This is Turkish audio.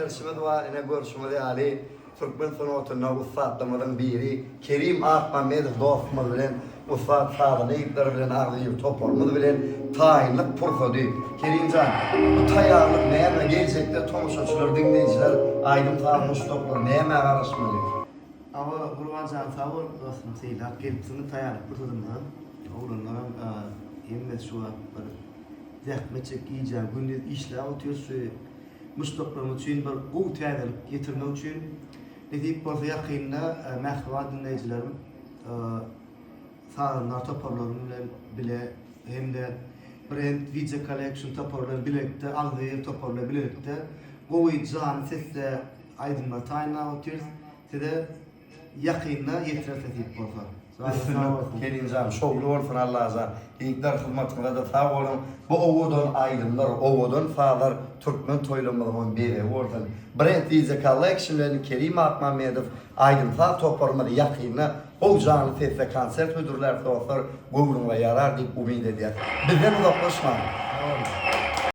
çekilişimiz var. Yine görüşümüz yani. Türkmen sanatına ustadlarımızdan biri Kerim Akmamedov dostumuz bilen Ustad Sadık Eyüpler bilen ağzıyıp toparımız bilen tayinlik pursadı. Kerimcan, bu tayarlık neyme gelecekte tomuşaçılar, dinleyiciler, aydın tanımış toplar neyme karışmalı? Ama Kurbancan sağ ol dostum Seylak gelipsini tayarlık pursadımdan. Oğlunlarım emmet şu an zahmetçek iyice gündüz işler atıyoruz. Mustaqbalımız için bir o tayarlık getirmek için Nedip bolsa yakında mehva dinleyicilerim sağlar toparlarım bile hem de brand video collection toparlar birlikte ağzı toparlar birlikte bu can sesle aydınlar tayına atıyoruz size yakında yetirasıyız bolsa. Kerimcan şovlu olsun Allah'a. İlkler hizmetine de sağ olun. Bu ovudan aydınlar, ovudan sağlar Türkmen toylamlarının biri olsun. Brand Video Collection'ların Kerim Akmamedov aydın sağ toparmadı yakında o canlı sesle konser müdürler dostlar gururuna yarar deyip umid ediyor. Bizden uzaklaşma.